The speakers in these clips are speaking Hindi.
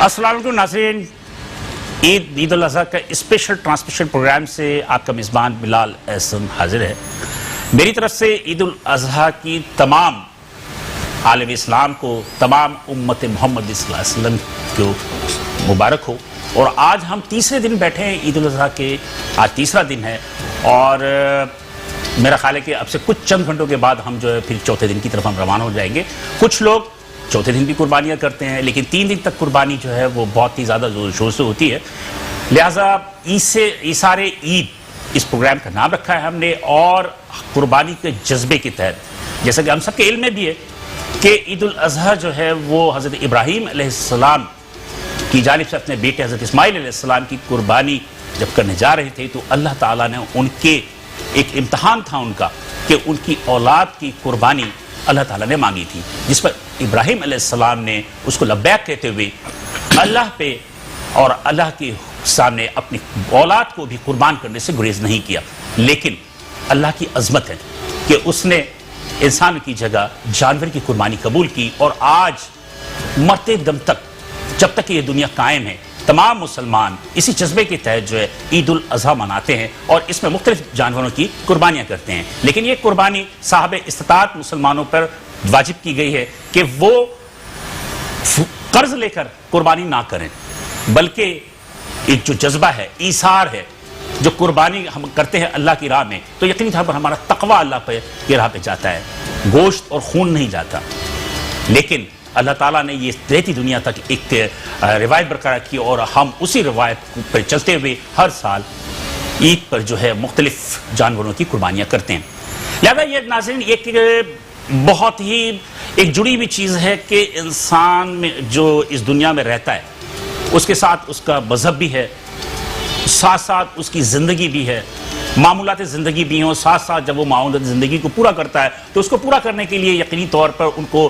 अस्सलाम वालेकुम नाज़रीन, ईद उल अज़हा का स्पेशल ट्रांसमिशन प्रोग्राम से आपका मेज़बान बिलाल एहसन हाजिर है। मेरी तरफ से ईद उल अज़हा की तमाम आलम इस्लाम को, तमाम उम्मत मोहम्मद सल्लल्लाहु अलैहि वसल्लम को मुबारक हो। और आज हम तीसरे दिन बैठे हैं ईद उल अज़हा के, आज तीसरा दिन है और मेरा ख्याल है कि अब से कुछ चंद घंटों के बाद हम जो है फिर चौथे दिन की तरफ हम रवाना हो जाएंगे। कुछ लोग चौथे दिन भी कुर्बानियाँ करते हैं, लेकिन 3 दिन तक कुर्बानी जो है वो बहुत ही ज़्यादा जोर शोर से होती है। लिहाजा ईसारे ईद इस प्रोग्राम का नाम रखा है हमने, और कुर्बानी के जज्बे के तहत, जैसा कि हम सबके इल्म में भी है कि ईद उल अज़हा जो है वो हज़रत इब्राहीम अलैहिस्सलाम की जानिब से अपने बेटे हज़रत इस्माइल अलैहिस्सलाम की कुर्बानी जब करने जा रहे थे तो अल्लाह ताला ने उनके एक इम्तहान था उनका कि उनकी औलाद की कुर्बानी अल्लाह ताला ने मांगी थी, जिस पर इब्राहीम अलैहिस्सलाम ने उसको लब्बैक कहते हुए अल्लाह पे और अल्लाह के सामने अपनी औलाद को भी कुर्बान करने से गुरेज नहीं किया। लेकिन अल्लाह की अजमत है कि उसने इंसान की जगह जानवर की कुर्बानी कबूल की, और आज मरते दम तक, जब तक ये दुनिया कायम है, तमाम मुसलमान इसी जज्बे के तहत जो है ईद उल अज़हा मनाते हैं और इसमें मुख्तलिफ जानवरों की कुर्बानियाँ करते हैं। लेकिन ये कुर्बानी साहब इस्तात मुसलमानों पर वाजिब की गई है कि वो कर्ज लेकर कुर्बानी ना करें, बल्कि एक जो जज्बा है, ईसार है, जो कुर्बानी हम करते हैं अल्लाह की राह में, तो यकीनी तौर पर हमारा तकवा अल्लाह पे की राह पे जाता है, गोश्त और खून नहीं जाता। लेकिन अल्लाह ताला ने ये रहती दुनिया तक एक रिवायत बरकरार की और हम उसी रिवायत पर चलते हुए हर साल ईद पर जो है मुख्तलिफ जानवरों की कुर्बानियाँ करते हैं। लिहाजा ये नाज़रीन एक बहुत ही एक जुड़ी हुई चीज़ है कि इंसान में जो इस दुनिया में रहता है उसके साथ उसका मजहब भी है, साथ साथ उसकी ज़िंदगी भी है, मामूलात ज़िंदगी भी हों, साथ साथ जब वो मामूलात ज़िंदगी को पूरा करता है तो उसको पूरा करने के लिए यकीनी तौर पर उनको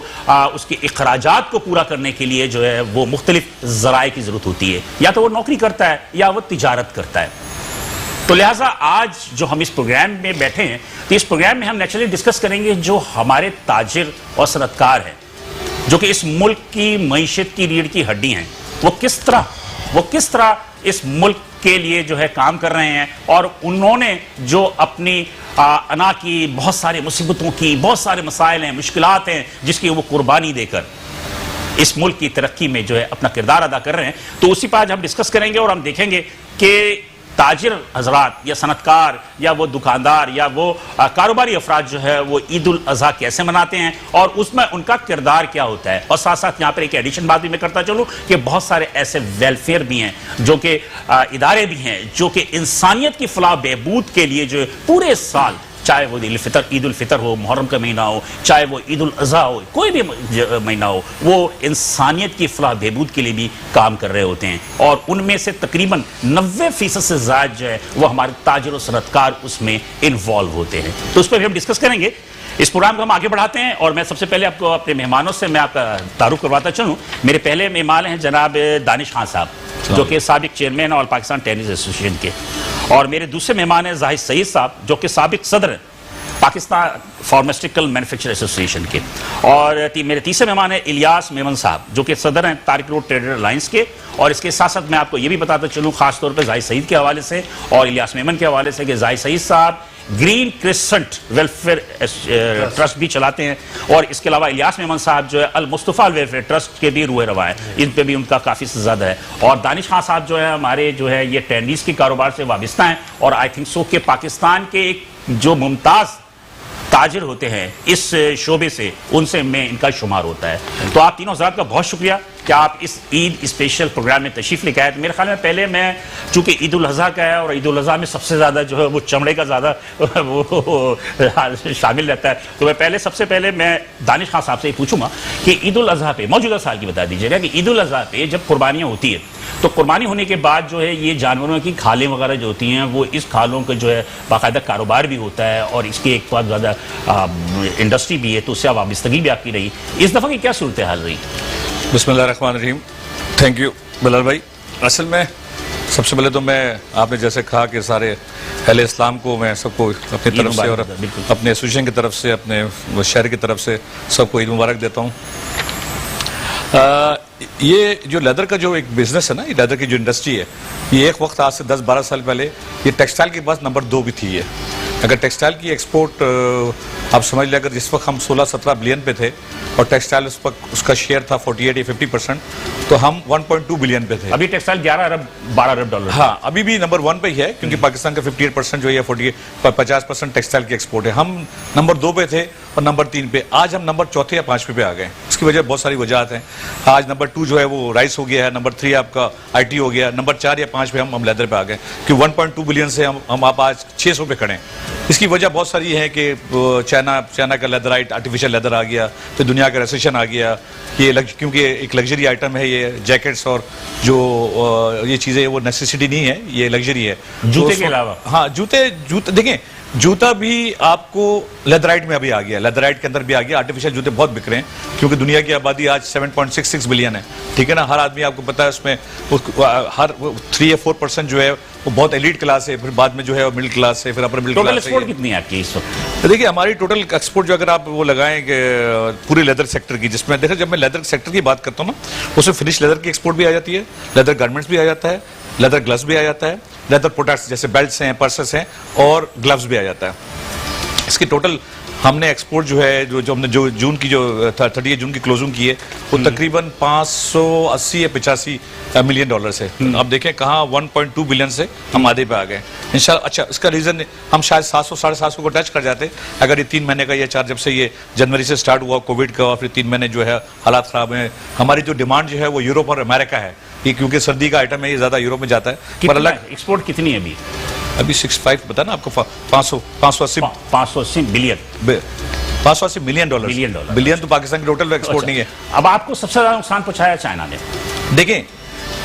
उसके अखराजात को पूरा करने के लिए जो है वो मुख्तलिफ ज़राए की ज़रूरत होती है, या तो वो नौकरी करता है या वो तिजारत करता है। तो लिहाजा आज जो हम इस प्रोग्राम में बैठे हैं तो इस प्रोग्राम में हम नेचुरली डिस्कस करेंगे जो हमारे ताजिर और सनतकार हैं, जो कि इस मुल्क की मईशत की रीढ़ की हड्डी हैं, वो किस तरह इस मुल्क के लिए जो है काम कर रहे हैं, और उन्होंने जो अपनी अना की बहुत सारी मुसीबतों की, बहुत सारे मसाइल हैं, मुश्किलात हैं, जिसकी वो कुर्बानी देकर इस मुल्क की तरक्की में जो है अपना किरदार अदा कर रहे हैं। तो उसी पर आज हम डिस्कस करेंगे और हम देखेंगे कि ताजिर हजरात या सनतकार या वो दुकानदार या वो कारोबारी अफराद जो है वो ईद उल अज़हा कैसे मनाते हैं और उसमें उनका किरदार क्या होता है। और साथ साथ यहाँ पर एक एडिशन बात भी मैं करता चलूँ कि बहुत सारे ऐसे वेलफेयर भी हैं, जो कि इदारे भी हैं, जो कि इंसानियत की फलाह बहबूद के लिए जो पूरे साल, चाहे वो ईद उल फितर हो, मुहर्रम का महीना हो, चाहे वो ईद उल अज़हा हो, कोई भी महीना हो, वो इंसानियत की फलाह बहबूद के लिए भी काम कर रहे होते हैं। और उनमें से तकरीबन 90% से ज़्यादा जो है वो हमारे ताजिर और सनतकार उसमें इन्वॉल्व होते हैं। तो उस पर भी हम डिस्कस करेंगे। इस प्रोग्राम को हम आगे बढ़ाते हैं और मैं सबसे पहले आपको अपने मेहमानों से मैं आपका तारुफ करवाता चलूँ। मेरे पहले मेहमान हैं जनाब दानिश खान साहब, जो कि साबिक chairman all Pakistan tennis association के, और मेरे दूसरे मेहमान हैं जाहिद सईद साहब, जो कि साबिक सदर हैं पाकिस्तान फार्मास्यूटिकल मैन्युफैक्चर एसोसिएशन के, और मेरे तीसरे मेहमान हैं इलियास मेमन साहब, जो कि सदर हैं तारिक रोड ट्रेडर अलायंस के। और इसके साथ साथ मैं आपको ये भी बताता चलूँ खासतौर पर जाहिद सईद के हवाले से और इलियास मेमन के हवाले से कि जाहिद सईद साहब ग्रीन क्रिसेंट वेलफेयर ट्रस्ट भी चलाते हैं, और इसके अलावा इलियास मेमन साहब जो है अल मुस्तफ़ा वेलफेयर ट्रस्ट के भी रूए रवा है, इन पे भी उनका काफ़ी ज़्यादा है। और दानिश खान साहब जो है हमारे जो है ये टेनिस के कारोबार से वाबस्ता हैं, और आई थिंक सो कि पाकिस्तान के एक जो मुमताज़ ताजिर होते हैं इस शोबे से, उनसे में इनका शुमार होता है। तो आप तीनों हज़रात का बहुत शुक्रिया कि आप इस ईद स्पेशल प्रोग्राम में तशरीफ़ लेकर आए। मेरे ख्याल में पहले मैं, चूँकि ईद उल अज़हा का है और ईद उल अज़हा में सबसे ज़्यादा जो है वो चमड़े का ज़्यादा वो शामिल रहता है, तो मैं सबसे पहले मैं दानिश खान साहब से ही पूछूंगा कि ईद उल अज़हा पे, मौजूदा साल की बता दीजिएगा कि ईद उल अज़हा पे जब कुर्बानियाँ होती है तो कुर्बानी होने के बाद जो है ये जानवरों की खालें वगैरह जो होती हैं, वो इस खालों का जो है बाकायदा कारोबार भी होता है और इसकी एक बहुत ज़्यादा इंडस्ट्री भी है, तो उससे वाबस्तगी भी आपकी रही। इस दफ़ा की क्या सूरत हाल रही? बिस्मिल्लाहिर्रहमानिर्रहीम। थैंक यू बिलाल भाई। असल में सबसे पहले तो मैं, आपने जैसे कहा कि सारे अहले इस्लाम को मैं सबको अपनी तरफ से और अपने एसोसिएशन की तरफ से, अपने शहर की तरफ से सबको ईद मुबारक देता हूँ। ये जो लेदर का जो एक बिजनेस है ना, ये लेदर की जो इंडस्ट्री है, ये एक वक्त आज से 10-12 साल पहले ये टेक्सटाइल के पास नंबर 2 भी थी। ये अगर टेक्सटाइल की एक्सपोर्ट आप समझ लें, अगर जिस वक्त हम 16-17 बिलियन पे थे और टेक्सटाइल उस वक्त उसका शेयर था 48 या 50%, तो हम 1.2 बिलियन पे थे। अभी टेक्सटाइल 11 अरब 12 अरब डॉलर। हाँ, अभी भी नंबर 1 पे ही है, क्योंकि पाकिस्तान का 58% जो है 50% टेक्सटाइल की एक्सपोर्ट है। हम नंबर 2 पे थे और नंबर 3 पे। आज हम नंबर 4 या 5 पे आ गए। इसकी वजह बहुत सारी वजह हैं। आज नंबर 2 जो है वो राइस हो गया है, नंबर 3 आपका IT हो गया, नंबर 4 या 5 पे हम लेदर पे आ गए कि 1.2 बिलियन से हम आप आज 600 पे खड़े हैं। इसकी वजह बहुत सारी है कि चाइना का लेदराइट आर्टिफिशियल लेदर आ गया, तो दुनिया का रिसेशन आ गया, क्योंकि एक लग्जरी आइटम है ये जैकेट्स और जो ये चीज़ें वो नेसेसिटी नहीं है, ये लग्जरी है। जूते के अलावा हाँ, जूते देखें, जूता भी आपको लेदराइट में अभी आ गया, लेदराइट के अंदर भी आ गया। आर्टिफिशियल जूते बहुत बिक रहे हैं, क्योंकि दुनिया की आबादी आज 7.66 बिलियन है, ठीक है ना। हर आदमी आपको पता है उसमें हर 3 या 4% जो है वो बहुत एलीट क्लास है, फिर बाद में जो है वो मिडिल क्लास है, फिर अपर मिडिल क्लास है। टोटल एक्सपोर्ट कितनी है आपकी इस वक्त? देखिए, हमारी टोटल एक्सपोर्ट जो अगर आप वो लगाएं पूरे लेदर सेक्टर की, जिसमें देखिए जब मैं लेदर सेक्टर की बात करता हूँ ना, उसमें फिनिश लेदर की एक्सपोर्ट भी आ जाती है, लेदर गारमेंट्स भी आ जाता है, लेदर ग्लव्स भी आ जाता है, लेदर प्रोडक्ट्स जैसे बेल्ट्स हैं, पर्सेस हैं और ग्लव्स भी आ जाता है। इसकी टोटल हमने एक्सपोर्ट जो है जो हमने जो जून की जो 30 जून की क्लोजिंग की है वो तकरीबन 580 या 85 मिलियन डॉलर से। अब देखें कहाँ 1.2 बिलियन से हम आधे पे आ गए इंशाल्लाह। अच्छा, इसका रीजन हम शायद 700-750 को टच कर जाते अगर ये 3 महीने का ये चार्ज, जब से ये जनवरी से स्टार्ट हुआ कोविड का, और फिर 3 महीने जो है हालात खराब हैं। हमारी जो डिमांड जो है वो यूरोप और अमेरिका है, ये क्योंकि सर्दी का आइटम है, ये ज्यादा यूरोप में जाता है। पर अलग एक्सपोर्ट कितनी है अभी 65 बता ना आपको, 580 मिलियन डॉलर। बिलियन तो पाकिस्तान की टोटल एक्सपोर्ट नहीं है। अब आपको सबसे ज्यादा नुकसान पहुंचाया चाइना ने? देखें,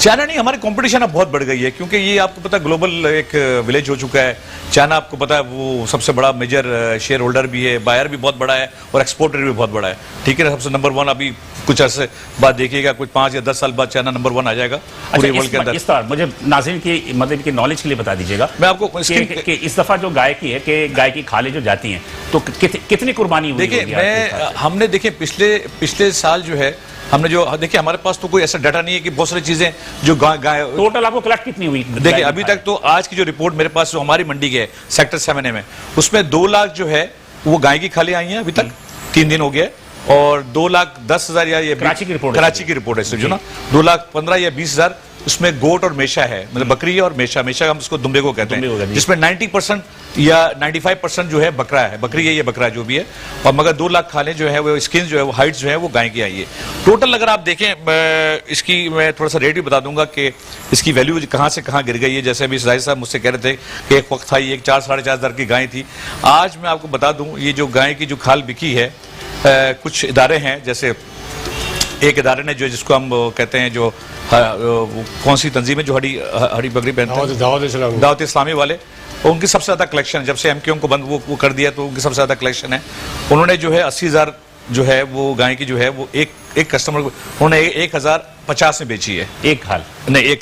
चाइना नहीं, हमारी कंपटीशन अब बहुत बढ़ गई है, क्योंकि ये आपको पता है ग्लोबल एक विलेज हो चुका है। चाइना आपको पता है वो सबसे बड़ा मेजर शेयर होल्डर भी है, बायर भी बहुत बड़ा है और एक्सपोर्टर भी बहुत बड़ा है, ठीक है ना। सबसे नंबर 1 अभी कुछ अर्से बाद देखिएगा, कुछ 5 या 10 साल बाद चाइना नंबर 1 आ जाएगा पूरे वर्ल्ड के अंदर। इस बार मुझे नाज़रीन की मतलब की नॉलेज के लिए बता दीजिएगा, मैं आपको कि इस दफा जो गाय की है कि गाय की खालें जो जाती हैं तो कितनी कुर्बानी हुई? देखिए, हमने देखिए पिछले साल जो है हमने जो देखिए, हमारे पास तो कोई ऐसा डाटा नहीं है कि बहुत सारी चीजें जो गाय टोटल आपको कलेक्ट कितनी हुई? देखिए, अभी तक तो आज की जो रिपोर्ट मेरे पास जो हमारी मंडी की है सेक्टर 7A में, उसमें 2 लाख जो है वो गाय की खाली आई हैं अभी तक, 3 दिन हो गए, और 2,10,000 या ये कराची की रिपोर्ट है समझो ना, 2,15,000 या 20,000 उसमें गोट और मेषा है, मतलब बकरी है और मेषा हम उसको दुम्बे को कहते हैं, जिसमें 90% या 95% जो है बकरा है, बकरी है ये बकरा जो भी है, और मगर 2 लाख खाले जो है वो स्किन जो है वो हाइट्स जो है वो गाय की आई है। टोटल अगर आप देखें, इसकी मैं थोड़ा सा रेट भी बता दूंगा कि इसकी वैल्यू कहाँ से कहाँ गिर गई है। जैसे अभी जाहिद साहब मुझसे कह रहे थे कि एक वक्त था ये 4-4.5 हज़ार की गाय थी, आज मैं आपको बता दूं ये जो गाय की जो खाल बिकी है, कुछ इदारे हैं, जैसे एक इदारे ने जो जिसको हम कहते हैं जो कौन सी तंजीम है जो हरी बकरी पहनते हैं, दावत इस्लामी वाले, उनकी सबसे ज्यादा कलेक्शन है। जब से MQM को बंद वो कर दिया तो उनकी सबसे ज्यादा कलेक्शन है। उन्होंने जो है 80,000 जो है वो गाय की जो है वो एक कस्टमर को उन्होंने 1,050 में बेची है। एक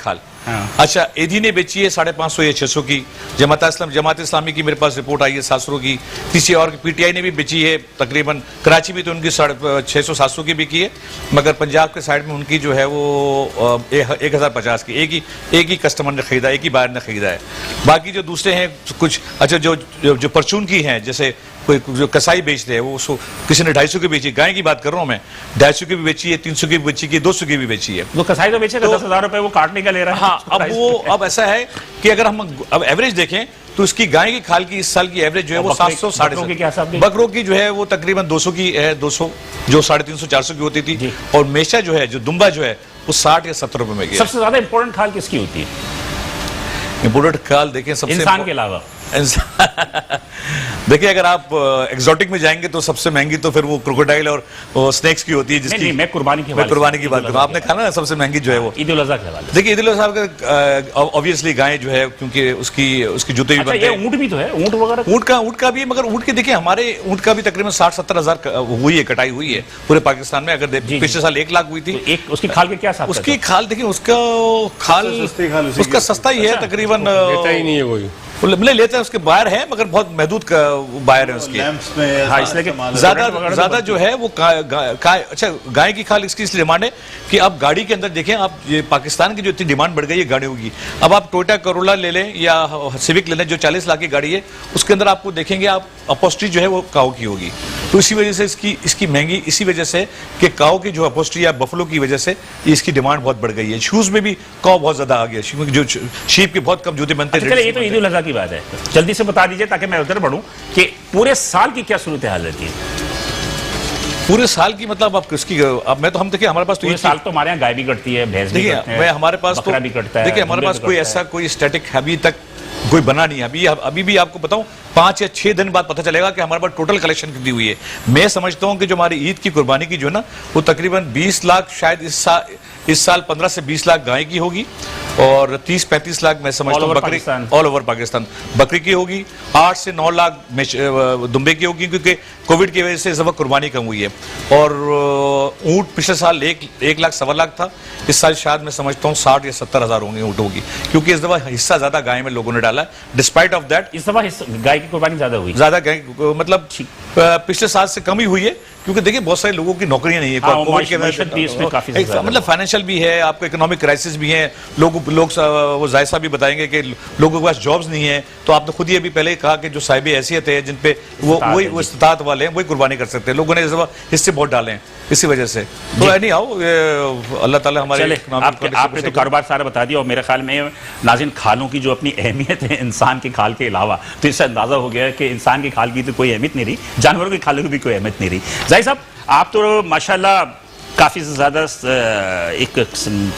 खाल हाँ। अच्छा, ईदी ने बेची है 550 या 600 की। जमात इस्लामी की मेरे पास रिपोर्ट आई है 700 की। किसी और PTI ने भी बेची है तकरीबन, कराची में तो उनकी 600-700 की बिकी है, मगर पंजाब के साइड में उनकी जो है वो 1,050 की एक ही कस्टमर ने खरीदा, एक ही बायर ने खरीदा है। बाकी जो दूसरे हैं कुछ, अच्छा जो परचून की हैं, जैसे कोई जो कसाई बेचते हैं वो किसी ने 250 की बेची, गाय की बात कर रहा हूं मैं, 250 की भी बेची है, 300 की भी बेची है, 200 की भी बेची है। वो कसाई तो बेचेगा 10,000 रुपए वो काटने का ले रहा है। हाँ, अब ऐसा है कि अगर हम अब एवरेज देखें तो इसकी गाय की खाल की इस साल की एवरेज जो है वो 700-750, बकरों की जो है वो तकरीबन 200 की है, 200 जो 350-400 की होती थी, और मेषा जो है जो दुम्बा जो है वो 60 या 70 रुपए में गया। सबसे ज्यादा इंपॉर्टेंट खाल किसकी होती है? इंपोर्टेड खाल देखें सबसे इंसान के अलावा देखिए, अगर आप एक्सोटिक में जाएंगे तो सबसे महंगी तो फिर वो क्रोकोडाइल और स्नेक्स की होती है, जिसकी मैं कुर्बानी की बात कर रहा हूं। आपने कहा ना सबसे महंगी जो है वो ईद उल अज़हा के हवाले। देखिए, ईद उल अज़हा का ऑब्वियसली गाय जो है, क्योंकि उसकी जूते भी बनते हैं। ऊंट भी तो है, ऊंट वगैरह ऊंट का भी, मगर ऊंट के देखिए हमारे ऊंट का भी तकरीबन 60-70 हज़ार हुई है, कटाई हुई है पूरे पाकिस्तान में। अगर पिछले साल 1 लाख हुई थी। उसकी खाल के क्या साथ? उसकी खाल देखिए, उसका खाल उसका सस्ता ही है तकरीबन, नहीं है लेते हैं, उसके बायर है मगर बहुत महदूद बायर है उसके। हाँ, इसलिए ज्यादा जो है वो अच्छा गाय की खाल इसकी इसलिए डिमांड है कि आप गाड़ी के अंदर देखें, आप ये पाकिस्तान की जो इतनी डिमांड बढ़ गई है गाड़ियों की, अब आप टोयोटा करोला ले लें या सिविक ले लें जो 40 लाख की गाड़ी है, उसके अंदर आपको देखेंगे आप अपॉस्ट्री जो है वो काऊ की होगी। तो इसी वजह से इसकी महंगी इसी वजह से कि काऊ की जो अपॉस्ट्री या बफलो की वजह से इसकी डिमांड बहुत बढ़ गई है। शूज में भी काऊ बहुत ज्यादा आ गया, जो शीप के बहुत कम जूते बनते हैं। ये तो ईद उल अज़हा की बात है, जल्दी से बता दीजिए ताकि मैं उधर बढ़ूं कि पूरे साल की क्या सूरत हाल रहती है? पूरे साल की मतलब आप किसकी, अब मैं तो हम देखिए हमारे पास तो पूरे साल तो हमारे यहाँ गाय भी कटती है, भैंस भी कटते हैं, मैं हमारे पास बकरा भी कटता है। देखिए हमारे पास कोई ऐसा कोई स्टैटिक अभी तक कोई बना नहीं है। अभी भी आपको बताऊं 5 या 6 दिन बाद पता चलेगा कि हमारे पास टोटल कलेक्शन कितनी हुई है। मैं समझता हूं कि जो हमारी ईद की कुर्बानी की जो है ना वो तकरीबन 20 लाख शायद इस साल 15 से 20 लाख गाय की होगी और 30-35 लाख मैं समझता हूँ बकरी ऑल ओवर पाकिस्तान बकरी की होगी, 8 से 9 लाख दुम्बे की होगी क्योंकि कोविड की वजह से इस दफा कुर्बानी कम हुई है। और ऊँट पिछले साल 1 लाख सवा लाख था, इस साल शायद मैं समझता हूँ 60 या 70 हज़ार होंगे ऊँटों की, क्योंकि इस दफा हिस्सा ज्यादा गाय में लोगों ने डाला है। डिस्पाइट ऑफ दैट इस दफा गाय की कुर्बानी ज्यादा हुई, ज्यादा गाय मतलब पिछले साल से कम ही हुई है क्योंकि देखिए बहुत सारे लोगों की नौकरियां नहीं है, कोविड के वजह मतलब फाइनेंशियल भी है, आपको इकोनॉमिक क्राइसिस भी है, लोग वो जायसा भी बताएंगे कि लोगों के पास जॉब्स नहीं है। तो आपने खुद ही अभी पहले कहा कि जो साहिब हैसियत है जिन पे वो इस्तात वाले हैं वही कुर्बानी कर सकते हैं, लोगों ने हिस्से बहुत डाले हैं इसी वजह से। तो नहीं आओ अल्लाह ताला हमारे आपने तो कारोबार सारा बता दिया और मेरे ख्याल में नाज़रीन खालों की जो अपनी अहमियत है इंसान की खाल के अलावा, तो इससे अंदाजा हो गया कि इंसान की खाल की तो कोई अहमियत नहीं रही, जानवरों की खालों की भी कोई अहमियत नहीं रही। जाहिर साहब आप तो माशाल्लाह काफ़ी ज़्यादा एक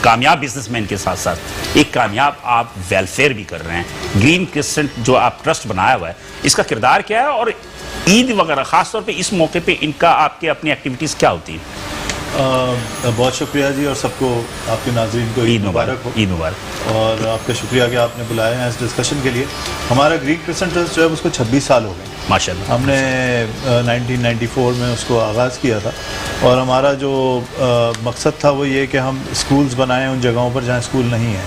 कामयाब बिजनेसमैन के साथ साथ एक कामयाब आप वेलफेयर भी कर रहे हैं। ग्रीन क्रिसेंट जो आप ट्रस्ट बनाया हुआ है, इसका किरदार क्या है और ईद वगैरह ख़ासतौर पे इस मौके पे इनका आपके अपनी एक्टिविटीज़ क्या होती है? बहुत शुक्रिया जी और सबको आपके नाज़रीन को ईद मुबारक हो। ईद मुबारक। और आपका शुक्रिया कि आपने बुलाया है इस डिस्कशन के लिए। हमारा ग्रीन क्रिसेंट ट्रस्ट जो है उसको 26 साल हो गए माशाल्लाह। हमने 1994 में उसको आगाज़ किया था और हमारा जो मकसद था वो ये कि हम स्कूल्स बनाएं उन जगहों पर जहाँ स्कूल नहीं है।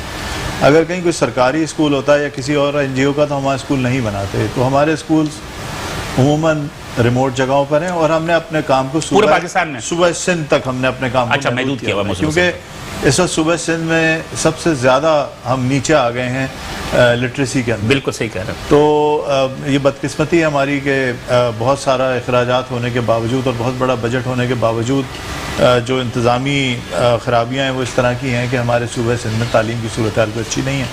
अगर कहीं कोई सरकारी स्कूल होता है या किसी और NGO का तो हमारे स्कूल नहीं बनाते, तो हमारे स्कूल्स उमूमन रिमोट जगहों पर हैं और हमने अपने काम को पूरे पाकिस्तान में सुबह सिंध तक हमने अपने काम को महदूद किया हुआ, क्योंकि इस वक्त सुबह सिंध में सबसे ज़्यादा हम नीचे आ गए हैं लिटरेसी के अंदर। बिल्कुल सही कह रहे हैं। तो ये बदकिस्मती है हमारी कि बहुत सारा अखराजात होने के बावजूद और बहुत बड़ा बजट होने के बावजूद जो इंतज़ामी ख़राबियाँ हैं वो इस तरह की हैं कि हमारे सूबे सिंध में तालीम की सूरत हाल अच्छी नहीं है।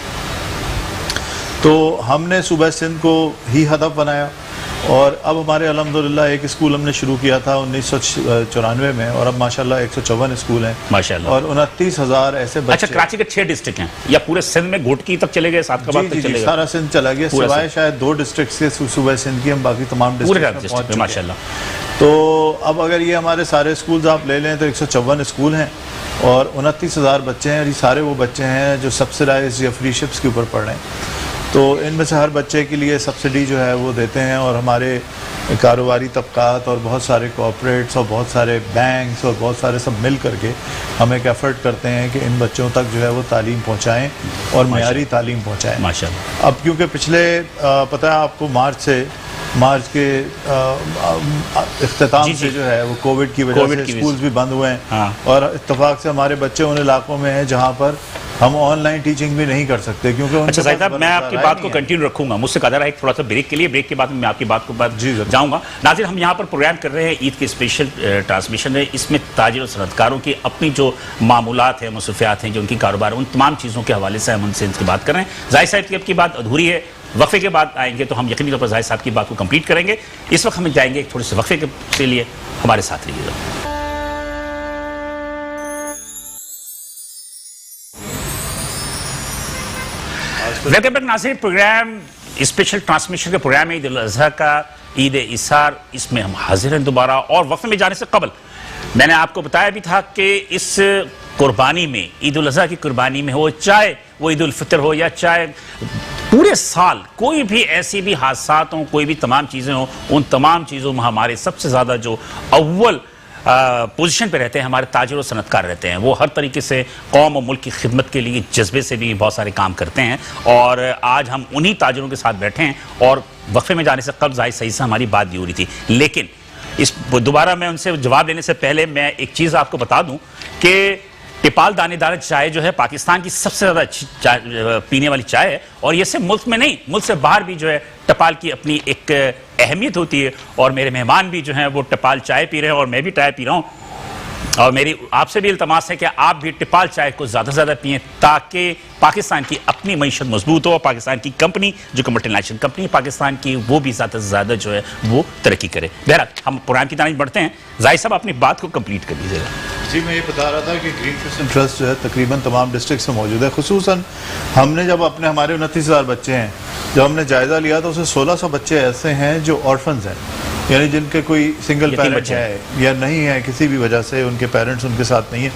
तो हमने सूबे सिंध को ही हदफ बनाया और अब हमारे अल्हम्दुलिल्लाह एक स्कूल हमने शुरू किया था 1994 में और अब माशाल्लाह 154 स्कूल हैं माशाल्लाह और 29,000 ऐसे बच्चे। अच्छा, कराची के 6 डिस्ट्रिक्ट हैं या पूरे सिंध में घोटकी तक चले गए, सादकाबाद तक चले गए? सारा सिंध चला गया सिवाय शायद 2 डिस्ट्रिक्ट के सूबे सिंध की, हम बाकी तमाम डिस्ट्रिक्ट में माशाल्लाह। तो अब अगर ये हमारे सारे स्कूल आप ले लें तो 154 स्कूल हैं और 29,000 बच्चे हैं और ये सारे वो बच्चे हैं जो सब्सिडाइज या फ्री शिप्स के ऊपर पढ़ रहे हैं। तो इनमें से हर बच्चे के लिए सब्सिडी जो है वो देते हैं और हमारे कारोबारी तबकात और बहुत सारे कॉर्पोरेट्स और बहुत सारे बैंक्स और बहुत सारे सब मिल करके हम एक एफ़र्ट करते हैं कि इन बच्चों तक जो है वो तालीम पहुँचाएँ और मयारी तालीम पहुँचाएँ माशाल्लाह। अब क्योंकि पिछले पता है आपको मार्च के इख्तिताम से जो है वो कोविड की वजह से स्कूल्स भी बंद हुए हैं और इत्तेफाक से हमारे बच्चे उन इलाकों में हैं जहाँ पर हम ऑनलाइन टीचिंग भी नहीं कर सकते क्योंकि अच्छा साहिब साहब मैं आपकी बात को कंटिन्यू रखूंगा, मुझसे कहा जा रहा है एक थोड़ा सा ब्रेक के लिए, ब्रेक के बाद मैं आपकी बात को जाऊंगा। नाज़रीन हम यहाँ पर प्रोग्राम कर रहे हैं ईद के स्पेशल ट्रांसमिशन है, इसमें ताजिर और सनअतकारों की अपनी जो मामूलात हैं मसरूफियात हैं जो उनकी कारोबार उन तमाम चीज़ों के हवाले से हम उनसे इनकी बात कर रहे हैं। जाहिर साहब की अब की बात अधूरी है, वक्फे के बाद आएंगे तो हम यकीनी तौर पर जाहिर साहब की बात को कंप्लीट करेंगे। इस वक्त हम जाएंगे थोड़े से वक्फे के लिए, हमारे साथ रहिएगा। वेलकम बैक नाज़रीन, प्रोग्राम स्पेशल ट्रांसमिशन के प्रोग्राम ईद उल अज़हा का ईद इसार, इसमें हम हाजिर हैं दोबारा। और वक्फे में जाने से कबल मैंने आपको बताया भी था कि इस कुर्बानी में, ईद उल अज़हा की कुर्बानी में हो, चाहे वो ईद उल फितर हो या चाहे पूरे साल कोई भी ऐसी भी हादसात हों, कोई भी तमाम चीज़ें हों, उन तमाम चीज़ों में हमारे सबसे ज़्यादा जो अव्वल पोजीशन पे रहते हैं, हमारे ताजिर और सनतकार रहते हैं, वो हर तरीके से कौम और मुल्क की खिदमत के लिए जज्बे से भी बहुत सारे काम करते हैं। और आज हम उन्हीं ताजिरों के साथ बैठे हैं और वक्फे में जाने से कब जाहिर सही से हमारी बात भी हो रही थी। लेकिन इस दोबारा मैं उनसे जवाब देने से पहले मैं एक चीज़ आपको बता दूं कि टिपाल दानेदार चाय जो है पाकिस्तान की सबसे ज़्यादा अच्छी चाय पीने वाली चाय है। और ये सिर्फ मुल्क में नहीं, मुल्क से बाहर भी जो है टिपाल की अपनी एक अहमियत होती है। और मेरे मेहमान भी जो हैं वो टिपाल चाय पी रहे हैं और मैं भी चाय पी रहा हूँ। और मेरी आपसे भी इल्तमास है कि आप भी टिपाल चाय को ज़्यादा से ज़्यादा पिएं ताकि पाकिस्तान की अपनी मईशत मजबूत हो और पाकिस्तान की कंपनी जो कि मल्टीनेशनल कंपनी है पाकिस्तान की वो भी ज़्यादा से ज़्यादा जो है वो तरक्की करे। बहरहाल हम प्रोग्राम की तरफ बढ़ते हैं। जाहिर साहब अपनी बात को कंप्लीट कर दीजिएगा। जी, मैं ये बता रहा था कि ग्रीन क्रिसेंट ट्रस्ट जो है तकरीबन तमाम डिस्ट्रिक्ट में मौजूद है। खुसूसन हमने जब अपने हमारे 29,000 बच्चे हैं, जब हमने जायज़ा लिया तो उसमें 1600 बच्चे ऐसे हैं जो ऑर्फन्स हैं, यानी जिनके कोई सिंगल पेरेंट है या नहीं है, किसी भी वजह से उनके पेरेंट्स उनके साथ नहीं है।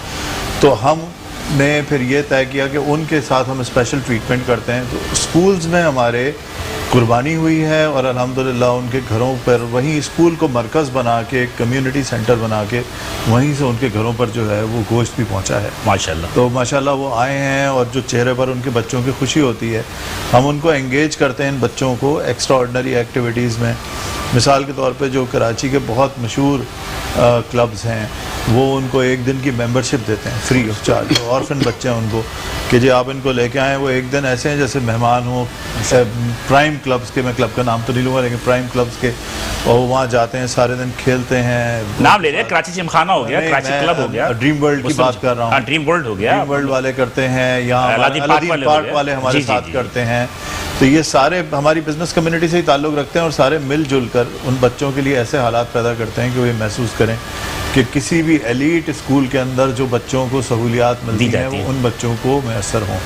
तो हमने फिर ये तय किया कि उनके साथ हम स्पेशल ट्रीटमेंट करते हैं। तो स्कूल्स में हमारे कुर्बानी हुई है और अल्हम्दुलिल्लाह उनके घरों पर वहीं स्कूल को मरकज़ बना के कम्युनिटी सेंटर बना के वहीं से उनके घरों पर जो है वो गोश्त भी पहुंचा है माशाल्लाह। तो माशाल्लाह वो आए हैं और जो चेहरे पर उनके बच्चों की खुशी होती है, हम उनको एंगेज करते हैं इन बच्चों को एक्स्ट्रा ऑर्डिनरी एक्टिविटीज़ में। मिसाल के तौर पे जो कराची के बहुत मशहूर क्लब्स हैं वो उनको एक दिन की मेंबरशिप देते हैं फ्री ऑफ चार्ज। तो ऑर्फन बच्चे हैं उनको कि जी आप इनको लेके आएँ, वो एक दिन ऐसे हैं जैसे मेहमान हो। प्राइम क्लब्स के, मैं क्लब का नाम तो नहीं लूँगा लेकिन प्राइम क्लब्स के, और वहाँ जाते हैं सारे दिन खेलते हैं। नाम ले रहे हैं, कराची जिमखाना हो गया, कराची क्लब हो गया, ड्रीम वर्ल्ड की बात कर रहा हूँ। ड्रीम वर्ल्ड हो गया, ड्रीम वर्ल्ड वाले करते हैं, यहाँ अलादीन पार्क वाले हमारे साथ करते हैं। तो ये सारे हमारी बिजनेस कम्युनिटी से ही ताल्लुक़ रखते हैं और सारे मिलजुल कर उन बच्चों के लिए ऐसे हालात पैदा करते हैं कि वो ये महसूस करें कि किसी भी एलीट स्कूल के अंदर जो बच्चों को सहूलियात मिलती हैं वो उन बच्चों को मैसर हों।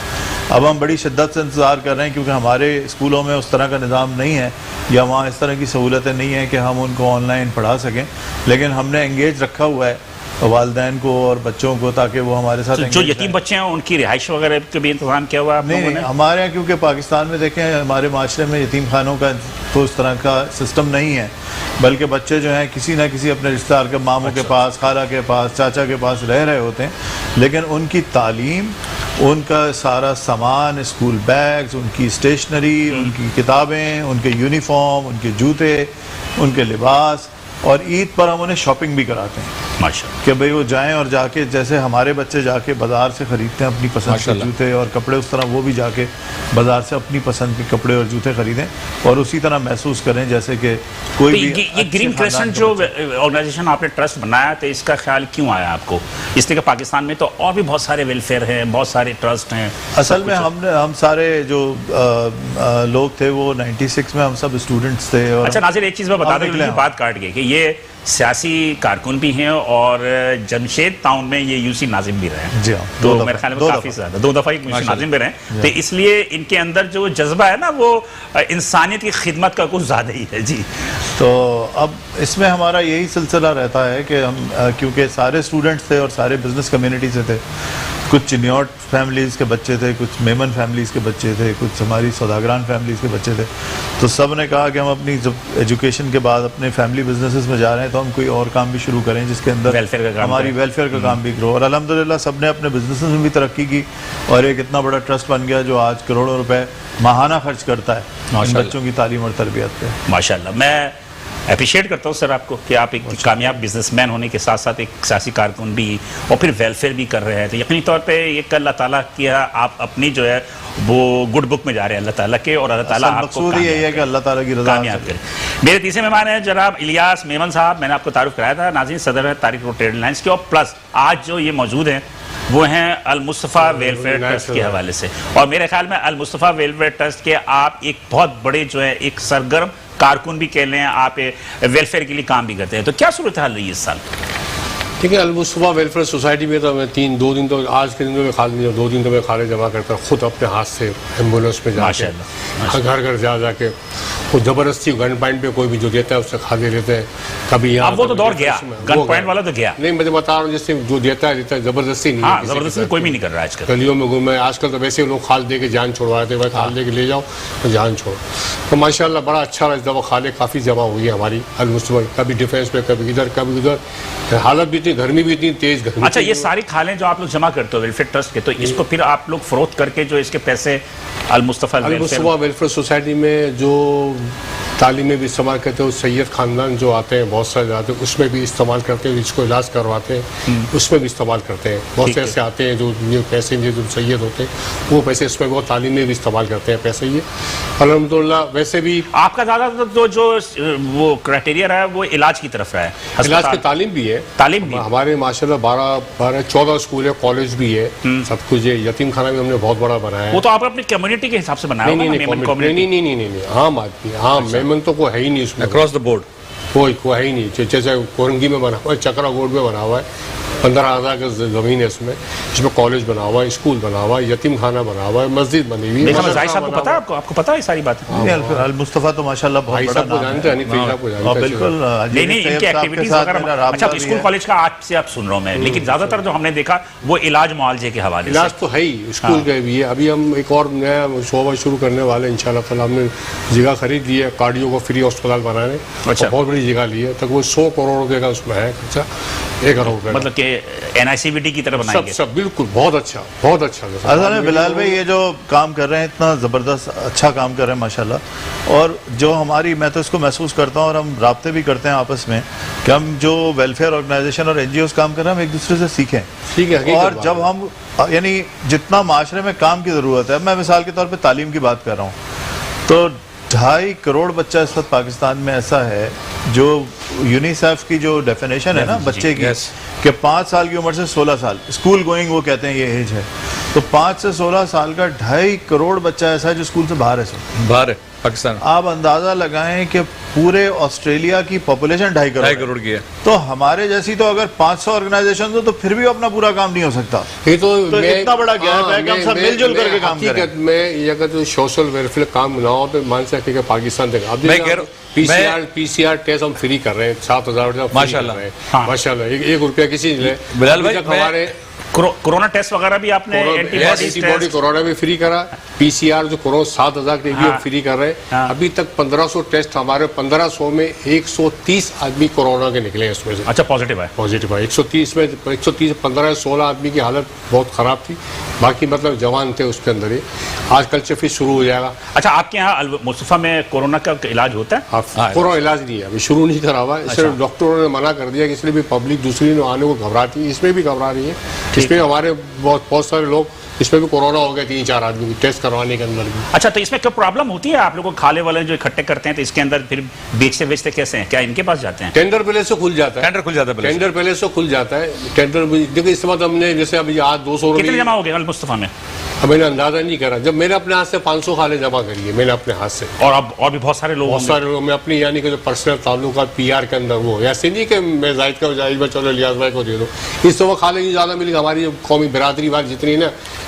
अब हम बड़ी शिद्दत से इंतज़ार कर रहे हैं क्योंकि हमारे स्कूलों में उस तरह का निज़ाम नहीं है या वहाँ इस तरह की सहूलतें नहीं हैं कि हम उनको ऑनलाइन पढ़ा सकें, लेकिन हमने एंगेज रखा हुआ है वालिदैन को और बच्चों को ताकि वो हमारे साथ जो यतीम बच्चे हैं उनकी रिहाइश वगैरह के भी इंतजाम किया हुआ है? नहीं, हमारे यहाँ क्योंकि पाकिस्तान में देखें हमारे माशरे में यतीम खानों का तो इस तरह का सिस्टम नहीं है, बल्कि बच्चे जो हैं किसी ना किसी अपने रिश्तेदार के मामों के पास, खाला के पास, चाचा के पास रह रहे होते हैं, लेकिन उनकी तालीम, उनका सारा सामान, स्कूल बैग्स, उनकी स्टेशनरी, उनकी किताबें, उनके यूनिफॉर्म, उनके जूते, उनके लिबास, और ईद पर हम उन्हें शॉपिंग भी कराते हैं माशाअल्लाह कि भाई वो जाएं और जाके जैसे हमारे बच्चे जाके बाज़ार से ख़रीदते हैं अपनी पसंद के जूते और कपड़े, उस तरह वो भी जाके बाज़ार से अपनी पसंद के कपड़े और जूते ख़रीदें और उसी तरह महसूस करें जैसे कि कोई भी। ये ग्रीन क्रिसेंट जो ऑर्गेनाइजेशन आपने ट्रस्ट बनाया तो इसका ख्याल क्यों आया आपको? इसलिए कि पाकिस्तान में तो और भी बहुत सारे वेलफेयर हैं, बहुत सारे ट्रस्ट हैं। असल में हम सारे जो लोग थे वो 96 में हम सब स्टूडेंट्स थे। और अच्छा नाज़िर, एक चीज़ मैं बता दूं, बात काट गई कि ये सियासी कारकुन भी हैं और जमशेद टाउन में ये यूसी नाजिम भी रहे हैं। जी हाँ, तो मेरे ख्याल में काफी ज्यादा 2 दफा यूसी नाजिम भी रहे हैं। तो इसलिए इनके अंदर जो जज्बा है ना वो इंसानियत की खिदमत का कुछ ज्यादा ही है। जी, तो अब इसमें हमारा यही सिलसिला रहता है कि हम क्योंकि सारे स्टूडेंट्स थे और सारे बिजनेस कम्युनिटी से थे, कुछ चिन्योट फैमिलीज़ के बच्चे थे, कुछ मेमन फैमिलीज़ के बच्चे थे, कुछ हमारी सौदागरान फैमिलीज़ के बच्चे थे। तो सब ने कहा कि हम अपनी जब एजुकेशन के बाद अपने फैमिली बिजनेसेस में जा रहे हैं तो हम कोई और काम भी शुरू करें जिसके अंदर हमारी वेलफेयर का काम भी ग्रो। और अल्हम्दुलिल्लाह सब ने अपने बिजनेसेस में भी तरक्की की और एक इतना बड़ा ट्रस्ट बन गया जो आज करोड़ों रुपए माहाना खर्च करता है बच्चों की तालीम और तरबियत पे। माशाल्लाह, मैं अप्रिशिएट करता हूँ सर आपको कि आप एक कामयाब बिजनेसमैन होने के साथ साथ एक सियासी कारकुन भी और फिर वेलफेयर भी कर रहे हैं। तो यकीनी तौर पे ये अल्लाह ताला किया, आप अपनी जो है वो गुड बुक में जा रहे हैं अल्लाह ताला के, और अल्लाह ताला आपको यही है कि अल्लाह ताला की रज़ा कामयाब करे। मेरे तीसरे मेहमान हैं जनाब इलियास मेमन साहब। मैंने आपको तारुफ कराया था, नाज़रीन सदर है तारिक रोड ट्रेड लाइन्स के, और प्लस आज जो ये मौजूद हैं वो हैं अल मुस्तफ़ा वेलफेयर ट्रस्ट के हवाले से। और मेरे ख्याल में अल मुस्तफ़ा वेलफेयर ट्रस्ट के आप एक बहुत बड़े जो है एक सरगर्म कारकुन भी कह लें, आप वेलफेयर के लिए काम भी करते हैं। तो क्या सूरत हाल रही है इस साल? ठीक है, अल मुस्तफ़ा वेलफेयर सोसाइटी में तो मैं 2 दिन तो आज के दिन में खाली 2 दिन तो मैं खाले जमा करता हूँ खुद अपने हाथ से एम्बुलेंस में जाके घर घर जा जाके वो जबरदस्ती गन पॉइंट पे कोई भी जो देता है उससे खा ले लेते हैं। कभी यहाँ अब वो तो कभी दौर गया, उसमें, गन वो पॉइंट वाला तो गया। नहीं, मैं तो बता रहा हूँ जैसे जो देता है जबरदस्ती नहीं है हाँ, किसी के जबरदस्ती साथ। कोई भी नहीं कर रहा है आजकल। गलियों में घूमे आजकल तो वैसे लोग खाल दे के जान छुड़वा देते हैं, भाई खाल दे के ले जाओ तो जान छोड़ो। तो माशाल्लाह बड़ा अच्छा रहा, इस दफ़ा खाले काफ़ी जमा हुई है हमारी अल-मुस्तफ़ा, कभी डिफेंस में कभी इधर कभी उधर। हालत भी इतनी गर्मी भी इतनी तेज गर्मी। अच्छा, ये सारी खालें जो आप लोग जमा करते हो वेलफेयर ट्रस्ट के, तो इसको फिर आप लोग फरोख्त करके जो इसके पैसे अल-मुस्तफ़ा वेलफेयर सोसाइटी में जो तालीम में भी इस्तेमाल करते हैं, सैयद ख़ानदान जो आते हैं बहुत सारे आते हैं उसमें भी इस्तेमाल करते हैं, इसको इलाज करवाते हैं उसमें भी इस्तेमाल करते हैं। बहुत से ऐसे आते हैं जो ये पैसे जो सैयद होते हैं वो पैसे इसमें बहुत तालीम में भी इस्तेमाल करते हैं पैसे ये अल्हम्दुलिल्लाह। वैसे भी आपका ज़्यादा तो जो वो क्राइटेरिया रहा है वो इलाज की तरफ रहा है, इलाज की तालीम भी है, तालीम भी हमारे माशाल्लाह 14 स्कूल है, कॉलेज भी है, सब कुछ है। यतीम खाना भी हमने बहुत बड़ा बनाया है। वो तो आप अपनी कम्युनिटी के हिसाब से बनाया होगा ना, मेमन कम्युनिटी। नहीं, आम आदमी, आम मेमन तो कोई है ही नहीं उसमें, अक्रॉस द बोर्ड कोई है ही नहीं। जैसे कोरंगी में बना हुआ है, चक्रा गोड में बना हुआ है, 15,000 का ज़मीन है इसमें कॉलेज बना हुआ है, स्कूल बना हुआ है, यतीम खाना बना हुआ है, मस्जिद बनी हुई है। जाहिर साहब को पता है, आपको पता है सारी बातें? अल-मुस्तफ़ा तो माशाल्लाह बहुत भाई बड़ा साहब को नाम जानते हैं, नहीं फिर आपको जानते हैं। बिल्कुल नहीं, इनकी एक्टिविटीज वगैरह। अच्छा, स्कूल कॉलेज का आज से आप सुन रहा हूँ मैं, लेकिन ज्यादातर जो हमने देखा वो इलाज मुआवजे के हवाले से। इलाज तो है ही, स्कूल का भी है। अभी हम एक और नया शोबा शुरू करने वाले हैं इंशाल्लाह ताला। हमने जगह खरीद ली है कार्डियो को फ्री अस्पताल बनाने। अच्छा, बहुत बड़ी जगह ली है, तक वो 100 करोड़ रुपए का उसमें है खर्चा, 1 करोड़ रुपए। मतलब कि NICVT की तरह बनाएंगे सब बिल्कुल बहुत अच्छा, बहुत अच्छा। असल में बिलाल भाई ये जो काम कर रहे हैं इतना ज़बरदस्त अच्छा काम कर रहे हैं माशाल्लाह। और जो हमारी, मैं तो इसको महसूस करता हूँ और हम राब्ते भी करते हैं आपस में कि हम जो वेलफेयर ऑर्गेनाइजेशन और NGOs काम कर रहे हैं हम एक दूसरे से सीखें। ठीक है, और जब हम यानी जितना माशरे में काम की ज़रूरत है, मैं मिसाल के तौर पर तालीम की बात कर रहा हूँ, तो 2.5 करोड़ बच्चा इस वक्त पाकिस्तान में ऐसा है जो यूनिसेफ की जो डेफिनेशन है ना बच्चे की, कि 5 साल की उम्र से 16 साल स्कूल गोइंग वो कहते हैं ये एज है, तो 5 से 16 साल का 2.5 करोड़ बच्चा ऐसा है जो स्कूल से बाहर है, बाहर है पाकिस्तान। आप अंदाजा लगाएं कि पूरे ऑस्ट्रेलिया की पॉपुलेशन 2.5 करोड़ की है। तो हमारे जैसी तो अगर 500 ऑर्गेनाइजेशन हो तो फिर भी अपना पूरा काम नहीं हो सकता। ये तो इतना बड़ा गैप है कि हम सब मिलजुल करके काम करें। मैं ये अगर तो सोशल वेलफेयर काम ना हो तो मान सकते कि पाकिस्तान तक अब PCR टेस्ट हम फ्री कर रहे हैं, 7,000 माशाल्लाह 1 रुपया किसी ने। बिलाल भाई हमारे कोरोना टेस्ट वगैरह भी आपने एंटीबॉडी कोरोना भी फ्री करा, PCR जो कोरोना 7,000 के भी फ्री कर रहे हैं। अभी तक 1500 टेस्ट हमारे 1500 में 130 आदमी कोरोना के निकले हैं उसमें से। अच्छा, पॉजिटिव है 130 में 130 15-16 आदमी की हालत बहुत खराब थी, बाकी मतलब जवान थे उसके अंदर ही। आजकल से फिर शुरू हो जाएगा। अच्छा, आपके यहाँ अल-मुस्तफ़ा में कोरोना का इलाज होता है? कोरोना इलाज नहीं है, अभी शुरू नहीं करा हुआ है। सिर्फ डॉक्टरों ने मना कर दिया कि इसलिए भी पब्लिक दूसरी आने को घबराती है, इसमें भी घबरा रही है। इसमें हमारे बहुत सारे लोग, इसमें भी कोरोना हो गया 3-4 आदमी की टेस्ट करवाने के अंदर भी। अच्छा, तो इसमें क्या प्रॉब्लम होती है? आप लोगों को खाले वाले जो इकट्ठे करते हैं तो इसके अंदर फिर बेचते कैसे हैं? क्या इनके पास जाते हैं? टेंडर पहले से खुल जाता है, टेंडर खुल जाता है, टेंडर पहले से खुल जाता है। टेंडर देखिए इस बात हमने जैसे अभी आज 200 कितने जमा हो गए अल-मुस्तफ़ा में? मैंने अंदाजा नहीं करा, जब मैंने अपने हाथ से 500 खाले जमा करी है मैंने अपने हाथ से। और अब और भी बहुत सारे लोग मैं अपनी यानी कि जो पर्सनल ताल्लुका PR के अंदर वो ऐसे नहीं कि मैं जाहिद का जाहिद चलो लियाज भाई को दे दो, इस तो वो खाले नहीं ज़्यादा मिली। हमारी कौमी बिरादरी वाली जितनी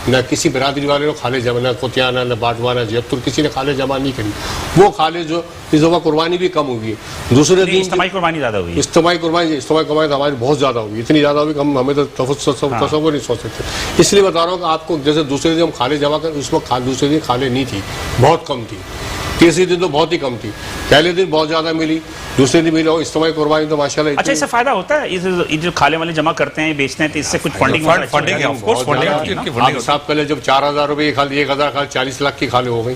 ना किसी बिरादरी वाले ने खाले जमा, ना कुतियाना, ना बाटवाना, जयपुर किसी ने खाले जमा नहीं करी। वो खाले जो इस दफ़ा कुर्बानी भी कम हुई है। दूसरे दिन इज्तिमाई कुर्बानी ज़्यादा हुई, इज्तिमाई कुर्बानी तो हमारी बहुत ज़्यादा हुई, इतनी ज़्यादा हुई कि हमें तो तसव्वुर नहीं सोच सकते। इसलिए बता रहा हूँ कि आपको जैसे दूसरे दिन हम खाले जमा कर, उसमें दूसरे दिन खाले नहीं थी, बहुत कम थी। तीसरे दिन तो बहुत ही कम थी, पहले दिन बहुत ज्यादा मिली, दूसरे दिन मिली। और इज्तिमाई कुर्बानी तो माशाल्लाह। अच्छा, इससे फायदा होता है? ये जो खाले वाले जमा करते हैं बेचते हैं तो इससे कुछ फंडिंग साहब पहले जब 4,000 रुपये खाली 1,000 खाली 40 लाख की खाले हो गई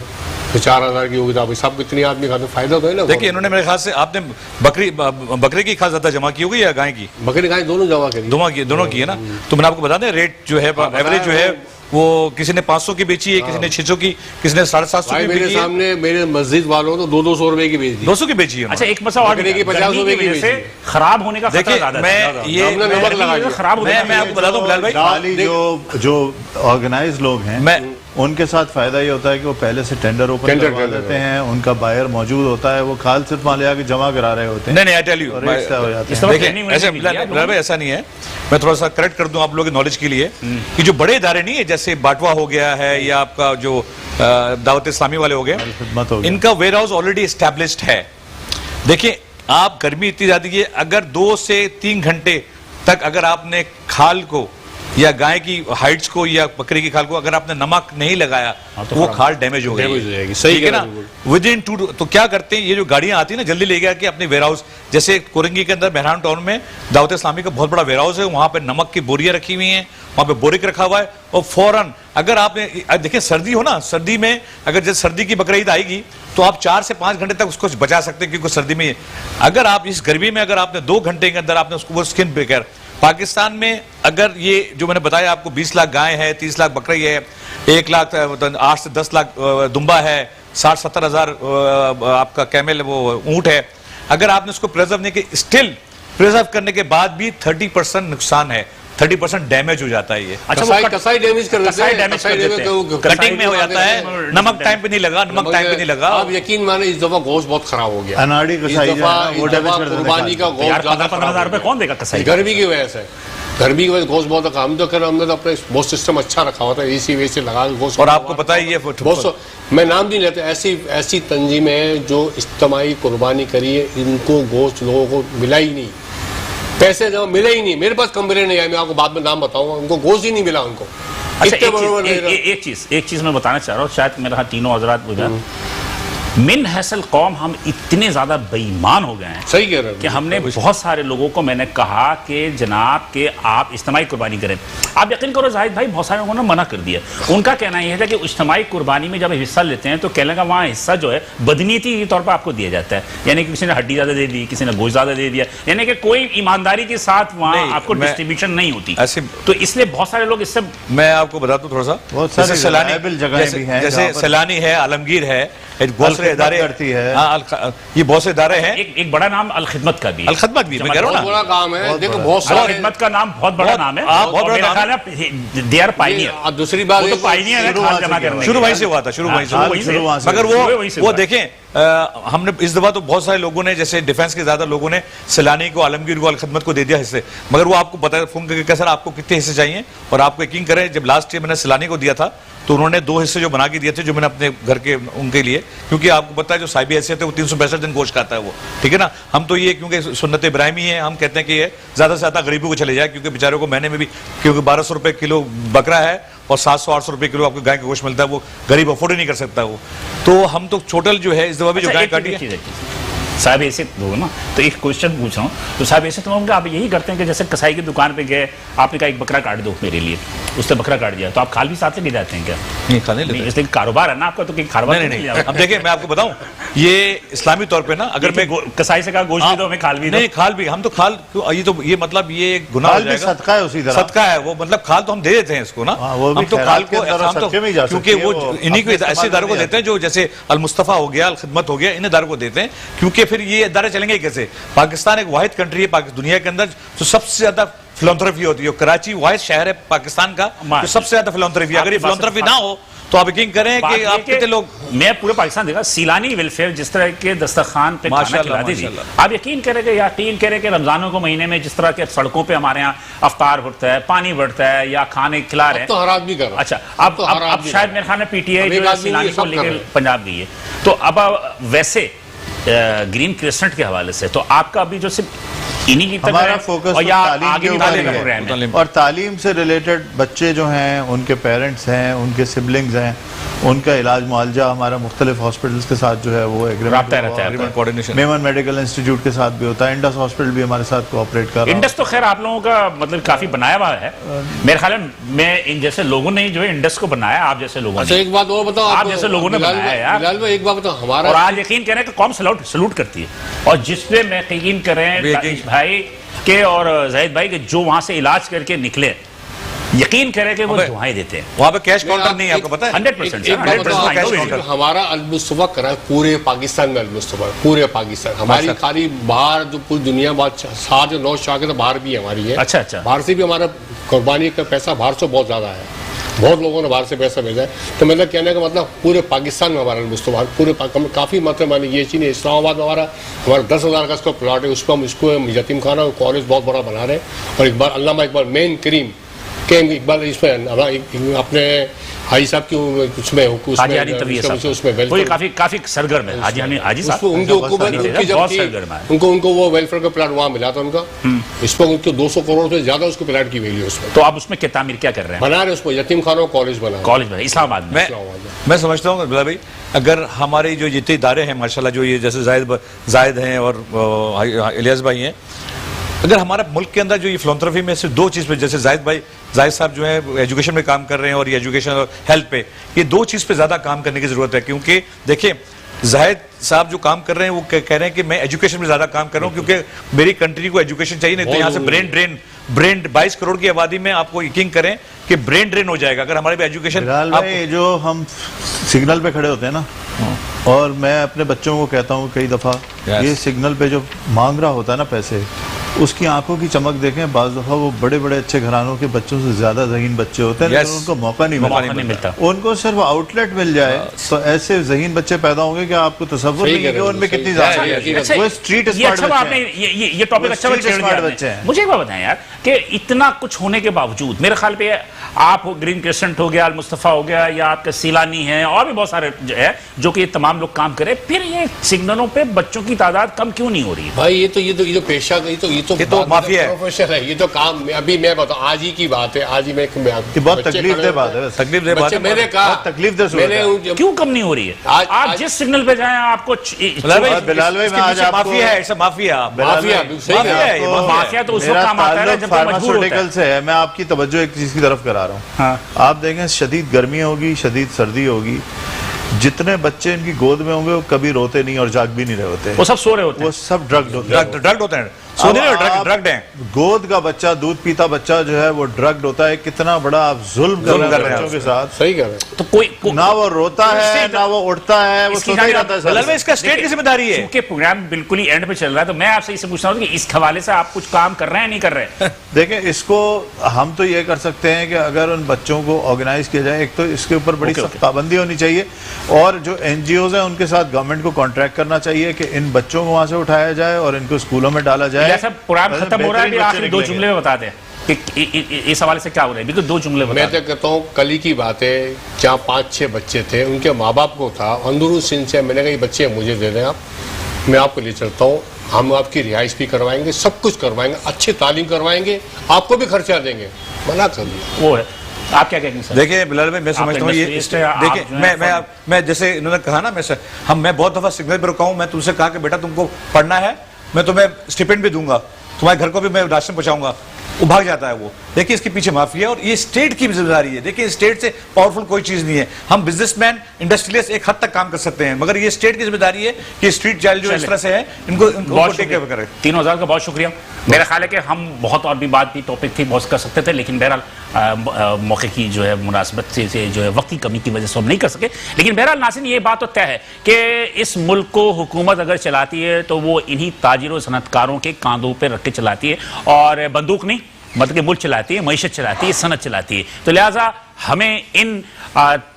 तो 4,000 की होगी, तो सब कितनी आदमी खाते, फायदा तो है ना। देखिए इन्होंने मेरे ख्याल से आपने बकरी की खास ज्यादा जमा की होगी या गाय की? बकरी गाय दोनों जमा करी, दोनों की है ना। तो मैंने आपको बता दें रेट जो है एवरेज जो है वो किसी ने 500 की बेची है, किसी ने 600 की, किसी ने 750 की बेची है। सामने मेरे मस्जिद वालों ने 200 रुपए की बेच दी, 200 की बेची है। अच्छा, एक मसला और, 50 रुपए की बेची, खराब होने का खतरा ज्यादा है। मैं ये नमक लगा दिया, खराब, मैं आपको बता दूं बिलाल भाई, जो ऑर्गेनाइज लोग हैं उनके साथ फ़ायदा ये होता है कि वो पहले से टेंडर ओपन करवा देते हैं, उनका बायर मौजूद होता है, वो खाल सिर्फ वहाँ ले आके जमा करा रहे होते हैं। नहीं आई टेल यू, और रेट तय हो जाते हैं। देखिए ऐसे बिलाल भाई ऐसा नहीं है, मैं थोड़ा सा करेक्ट कर दूं आप लोगों की नॉलेज के लिए कि जो बड़े इदारे नहीं है जैसे बाटवा हो गया है या आपका जो दावत इस्लामी वाले हो गए, इनका वेयर हाउस ऑलरेडी एस्टैब्लिश्ड है। देखिए आप गर्मी इतनी ज्यादा है, अगर 2 से 3 घंटे तक अगर आपने खाल को या गाय की हाइट्स को या बकरी की खाल को अगर आपने नमक नहीं लगाया तो वो खाल डैमेज हो गई, सही है ना, विद इन 2। तो क्या करते हैं ये जो गाड़ियां आती है ना जल्दी ले गया कि अपने वेयर हाउस, जैसे कोरंगी के अंदर मेहरान टाउन में दावत इस्लामी का बहुत बड़ा वेयर हाउस है, वहां पे नमक की बोरियां रखी हुई हैं, वहां पे बोरिक रखा हुआ है, और फौरन अगर आपने देखिए सर्दी हो ना, सर्दी में अगर जैसे सर्दी की बकरीद आएगी तो आप 4 से 5 घंटे तक उसको बचा सकते हैं, क्योंकि सर्दी में अगर आप इस गर्मी में अगर आपने 2 घंटे के अंदर आपने उसको वो स्किन ब्रेकर, पाकिस्तान में अगर ये जो मैंने बताया आपको 20 लाख गाय है, 30 लाख बकरी है, 1 लाख 8 से 10 लाख दुम्बा है, 60-70 हजार आपका कैमल वो ऊंट है, अगर आपने उसको प्रिजर्व नहीं किया, स्टिल प्रिजर्व करने के बाद भी 30% नुकसान है, 30% डैमेज हो जाता है ये। अच्छा कसाई डैमेज कर देते हैं, कटिंग में हो जाता है, नमक टाइम पे नहीं लगा, नमक टाइम पे नहीं लगा। आप यकीन माने इस दफा गोश्त बहुत खराब हो गया, अनाड़ी कसाई कुर्बानी का गोश्त 15,000 रुपए कौन देगा कसाई? गर्मी की वजह से, गर्मी की वजह से गोश्त बहुत, हम तो कर हमने तो अपने बहुत सिस्टम अच्छा रखा हुआ था, इसी वजह से लगा गोश्त। और आपको पता है ये बहुत, मैं नाम नहीं लेते, ऐसी तंजीमें जो इज्तिमाई कुर्बानी करी है, इनको गोश्त लोगों को मिला ही नहीं, पैसे जब मिले ही नहीं, मेरे पास कंपनी नहीं आई, मैं आपको बाद में नाम बताऊंगा, उनको गोश्त ही नहीं मिला उनको। अच्छा एक चीज मैं बताना चाह रहा हूँ, शायद मेरे तीनों हजरात बुझा, मिन हैसल कौम हम इतने ज्यादा बेईमान हो गए हैं, सही कह रहे हैं, कि हमने बहुत सारे लोगों को मैंने कहा कि जनाब के आप इज्तिमाई कुर्बानी करें, आप यकीन करो जाहिद भाई बहुत सारे लोगों ने मना कर दिया। उनका कहना यह था कि इज्तिमाई कुर्बानी में जब हिस्सा लेते हैं तो कहने का वहाँ हिस्सा जो है बदनीयती के तौर पर आपको दिया जाता है, यानी कि किसी ने हड्डी ज्यादा दे दी, किसी ने गोश्त ज्यादा दे दिया, यानी कि कोई ईमानदारी के साथ वहाँ आपको डिस्ट्रीब्यूशन नहीं होती, तो इसलिए बहुत सारे लोग इससे, मैं आपको बताता हूँ थोड़ा सा, जैसे सैलानी है, आलमगीर है, बहुत सारे इदारे करती है, ये बहुत से इदारे हैं, एक बड़ा नाम अल खिदमत का भी, अल खिदमत भी मैं कह रहा हूं ना, बड़ा काम है, देखो बहुत सारे खिदमत का नाम बहुत बड़ा नाम है, बहुत बड़ा नाम है, दे आर पायनियर। दूसरी बात तो पायनियर है खाल जमा करने, शुरू वहीं से हुआ था, शुरू वहीं से, मगर वो देखें हमने इस दफा तो बहुत सारे लोगों ने, जैसे डिफेंस के ज्यादा लोगों ने सैलानी को, आलमगीर को, अल खिदमत को दे दिया हिस्से, मगर वो आपको बता फोन करके सर आपको कितने हिस्से चाहिए, और आपको यकीन करें जब लास्ट ईयर मैंने सैलानी को दिया था तो उन्होंने 2 हिस्से जो बना के दिए थे, जो मैंने अपने घर के उनके लिए, क्योंकि आपको पता है जो साहिबी हैसियत है वो 365 दिन गोश्त खाता है वो, ठीक है ना, हम तो ये क्योंकि सुन्नत इब्राहिमी है, हम कहते हैं कि ये ज्यादा से ज्यादा गरीबों को चले जाए, क्योंकि बेचारों को महीने में भी, क्योंकि 1200 रुपए किलो बकरा है और 700-800 रुपए किलो आपको गाय का गोश्त मिलता है, वो गरीब अफोर्ड ही नहीं कर सकता वो, तो हम तो टोटल जो है इस दफा भी जो गाय काटी है साहब ऐसे हो ना, तो एक क्वेश्चन पूछ रहा हूँ, तो साहब ऐसे तो आप यही करते हैं कि जैसे कसाई की दुकान पे गए, आपने कहा एक बकरा काट दो मेरे लिए, उसने बकरा काट दिया, तो आप खाल भी साथ लेके जाते हैं क्या? नहीं, खाल नहीं लेते, इसलिए कारोबार है ना आपका, तो कारोबार नहीं। अब देखिए मैं आपको बताऊं, ये इस्लामी तौर पे ना, अगर मैं कसाई से कहा गोश्त भी दो, हमें खाल भी, नहीं खाल भी, हम तो खाल, ये मतलब ये गुनाह हो जाएगा, सदका है, उसी तरह सदका है वो, मतलब खाल तो हम दे देते हैं इसको ना, हम तो खाल को, क्योंकि वो इन्हीं को ऐसे इदारों को देते हैं जो जैसे अल मुस्तफा हो गया, अल खिदमत हो गया, इन इदारों को देते हैं, क्योंकि फिर ये इदारे चलेंगे कैसे? पाकिस्तान एक वाहिद कंट्री है दुनिया के अंदर जो सबसे ज्यादा फिलॉन्थ्रफी होती है, कराची वाहिद शहर है पाकिस्तान का जो सबसे ज्यादा फिलॉन्थ्रफी, अगर ये फिलॉन्थ्रफी ना हो तो आप यकीन करें कि आप कितने लोग, मैं पूरे पाकिस्तान देखा सीलानी वेलफेयर जिस तरह के दस्तरखान पे खाना खिलाती थी, आप यकीन करें कि रमजानों को महीने में जिस तरह के सड़कों पे हमारे यहाँ अफ्तार बढ़ता है, पानी बढ़ता है या खाने खिला रहे हैं, तो हर आदमी कर रहा है। अच्छा अब शायद मेरे ख्याल में पीटीआई जो सीलानी को लेकर पंजाब गई है, तो अब वैसे ग्रीन क्रिसेंट के हवाले से तो आपका अभी जो सिर्फ इन्हीं की हमारा फोकस और या आगे भी तालीम और तालीम से रिलेटेड बच्चे जो हैं, उनके पेरेंट्स हैं, उनके सिबलिंग्स हैं, उनका इलाज मुआलजा हमारा मुख्तलिफ हॉस्पिटल्स के साथ जो है वो एग्रीमेंट रहता है, मेमन मेडिकल इंस्टीट्यूट के साथ भी होता है, इंडस हॉस्पिटल भी हमारे साथ कोऑपरेट कर रहा है। इंडस तो खैर आप लोगों का मतलब काफी बनाया हुआ है, मेरे ख्याल में इन जैसे लोगों ने जो है इंडस को बनाया, आप जैसे लोगों ने, एक बात और बताओ, आप जैसे लोगों ने बनाया यार, एक बात बताओ हमारा, और आज यकीन करें कि कौम सलूट करती है, और जिसपे मैं यकीन करें भाई के और जाहिद भाई के जो वहां से इलाज करके निकले, यकीन करें कि वो दुआएं देते हैं, वहां पे कैश काउंटर नहीं है, आपको पता है 100%। हमारा अलमुस्तफा करा पूरे पाकिस्तान में, अलमुस्तफा पूरे पाकिस्तान, हमारी खाली बाहर जो पूरी दुनिया बात 7 या 9 शाह के तो बाहर भी हमारी है, अच्छा बाहर से भी हमारा कुर्बानी का पैसा बाहर से बहुत ज्यादा है, बहुत लोगों ने बाहर से पैसा भेजा है। तो मतलब कहने का मतलब पूरे पाकिस्तान में हमारा मुस्तफा पूरे काफ़ी मात्रा में ये चीज़ इस्लामाबाद में हमारा 10,000 का इसका प्लाट है, उस पर हम इसको यतीम खाना और कॉलेज बहुत बड़ा बना रहे हैं। और इकबाल अल्लामा इकबाल मेन करीम के इकबाल इसमें अपने हाजी साहब की उसमें उसमें काफी सरगर्म है हाजी साहब, उनको वो वेलफेयर का प्लाट वहाँ मिला था उनका, इस पर उनको 200 करोड़ से ज्यादा उसके प्लाट की वैल्यू उसमें। तो आप उसमें क्या तामीर क्या कर रहे हैं? बना रहे उसमें यतीम खाना कॉलेज बना इस्लामाबाद में। मैं समझता हूँ बिलाल भाई, अगर हमारे जो जितने इदारे हैं माशाल्लाह, जो ये जैसे जायद हैं और इलियास भाई हैं, अगर हमारा मुल्क के अंदर जो ये फिलॉन्थ्रफी में सिर्फ 2 चीज़ पे, जैसे जायद साहब जो है एजुकेशन में काम कर रहे हैं और ये एजुकेशन और हेल्थ पे, ये 2 चीज़ पे ज़्यादा काम करने की ज़रूरत है। क्योंकि देखिए जाहिद साहब जो काम कर रहे हैं वो कह रहे हैं कि मैं एजुकेशन में ज़्यादा काम कर रहा हूँ क्योंकि मेरी कंट्री को एजुकेशन चाहिए, नहीं तो यहाँ से ब्रेन 22 करोड़ की आबादी में आपको यकीन करें कि ब्रेन ड्रेन हो जाएगा अगर हमारे भी एजुकेशन। जो हम सिग्नल पे खड़े होते हैं ना, और मैं अपने बच्चों को कहता हूँ कई दफ़ा, ये सिग्नल पे जो मांग रहा होता है ना पैसे, उसकी आंखों की चमक देखें, बाज़ दफ़ा वो बड़े बड़े अच्छे घरानों के बच्चों से ज़्यादा ज़हीन बच्चे होते हैं, लेकिन उनको मौका नहीं मिलता। उनको सिर्फ आउटलेट मिल जाए तो ऐसे ज़हीन बच्चे पैदा होंगे कि आपको तसव्वुर नहीं है कि उनमें कितनी ज़्यादा वो स्ट्रीट ये टॉपिक अच्छा बच्चे हैं। मुझे एक बात बताएं यार कि इतना कुछ होने के बावजूद मेरे ख्याल पे आप ग्रीन क्रिसेंट हो गया, मुस्तफ़ा हो गया, या आपके सीलानी है और भी बहुत सारे जो है जो कि तमाम लोग काम करें, फिर ये सिग्नलों पे बच्चों की तादाद कम क्यों नहीं हो रही है? भाई ये तो पेशा ये तो माफिया है, प्रोफेशन है, ये तो काम। अभी मैं बताऊं, आज ही की बात है, आज ही मैं बहुत तकलीफदेह बात है, मैंने कहा तकलीफदेह क्यों कम नहीं हो रही है? आप जिस सिग्नल पे जाएं आपको बिलाल भाई मैं आज माफिया है, माफिया तो उस वक्त काम आता है जब फार्मास्यूटिकल से है। मैं आपकी तवज्जो एक चीज की तरफ करा रहा हूँ। हाँ। आप देखें शदीद गर्मी होगी, शदीद सर्दी होगी, जितने बच्चे इनकी गोद में होंगे वो कभी रोते नहीं और जाग भी नहीं रहे होते, वो सब सो रहे होते हैं, वो सब ड्रग्ड होते हैं। ड्रग्ड हैं। गोद का बच्चा, दूध पीता बच्चा जो है वो ड्रग्ड होता है। कितना बड़ा आप जुल्म कर रहे हैं बच्चों के साथ। सही कर रहे हैं। तो कोई ना वो रोता है ना वो उठता है, वो सोता ही रहता है। इसका स्टेट की जिम्मेदारी है। क्योंकि प्रोग्राम बिल्कुल ही एंड पे चल रहा है, तो मैं आपसे इसे पूछना हूँ कि इस हवाले से आप कुछ काम कर रहे हैं नहीं कर रहे? देखें, इसको हम तो ये कर सकते हैं कि अगर उन बच्चों को ऑर्गेनाइज किया जाए, एक तो इसके ऊपर बड़ी सख्त पाबंदी होनी चाहिए, और जो NGOs हैं उनके साथ गवर्नमेंट को कॉन्ट्रैक्ट करना चाहिए कि इन बच्चों को वहां से उठाया जाए और इनको स्कूलों में डाला जाए। प्रोग्राम खत्म हो रहा है, आखिरी 2 जुमले में बता दें कि इस हवाले से क्या हो रहा है। बिल्कुल 2 जुमले बता। मैं तो कहता हूँ कल ही की बात है, जहाँ 5-6 बच्चे थे, उनके माँ बाप को था अंदरूनी सिंध से, मैंने कहा ये बच्चे मुझे दे दें आप, मैं आपको ले चलता हूँ, हम आपकी रिहाइश भी करवाएंगे, सब कुछ करवाएंगे, अच्छी तालीम करवाएंगे, आपको भी खर्चा देंगे। मना कर दिया। वो है। आप क्या कहेंगे सर? देखिए बिलाल भाई, मैं समझता हूँ ये, देखिए मैं जैसे इन्होंने कहा ना, मैं बहुत दफा सिग्नल पर रुका हूँ, मैं तुमसे कहा कि बेटा तुमको पढ़ना है, मैं तुम्हें स्टिपेंड भी दूंगा, तुम्हारे घर को भी मैं राशन पहुंचाऊंगा, वो भाग जाता है। वो देखिए इसके पीछे माफिया है और ये स्टेट की जिम्मेदारी है। देखिए स्टेट से पावरफुल कोई चीज नहीं है। हम बिजनेसमैन, इंडस्ट्रियलिस्ट एक हद तक काम कर सकते हैं, मगर ये स्टेट की जिम्मेदारी है कि स्ट्रीट चाइल्ड जो इस तरह से है इनको टेक केयर करें। 3000 का बहुत शुक्रिया। मेरा ख्याल है कि हम बहुत और भी बात भी टॉपिक थी, बहुत कर सकते थे, लेकिन बहरहाल मौके की जो है मुनासिबत से जो है वक्त की कमी की वजह से हम नहीं कर सके। लेकिन बहरहाल नाज़रीन, ये बात तो तय है कि इस मुल्क को हुकूमत अगर चलाती है तो वो इन्हीं ताजिरों सनतकारों के कांधों पर रख के चलाती है, और बंदूक नहीं, मतलब कि मुल्क चलाती है, मईशत चलाती है, सनत चलाती है। तो लिहाजा हमें इन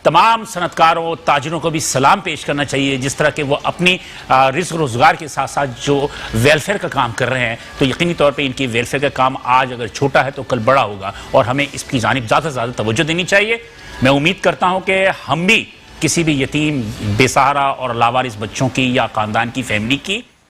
तमाम सनतकारों, ताजिरों को भी सलाम पेश करना चाहिए, जिस तरह के वो अपनी रिज़्क़ रोज़गार के साथ साथ जो वेलफेयर का काम कर रहे हैं। तो यकीनी तौर पे इनकी वेलफेयर का काम आज अगर छोटा है तो कल बड़ा होगा, और हमें इसकी जानिब ज़्यादा से ज़्यादा तवज्जो देनी चाहिए। मैं उम्मीद करता हूँ कि हम भी किसी भी यतीम, बेसहारा और लावारिस बच्चों की या ख़ानदान की फैमिली की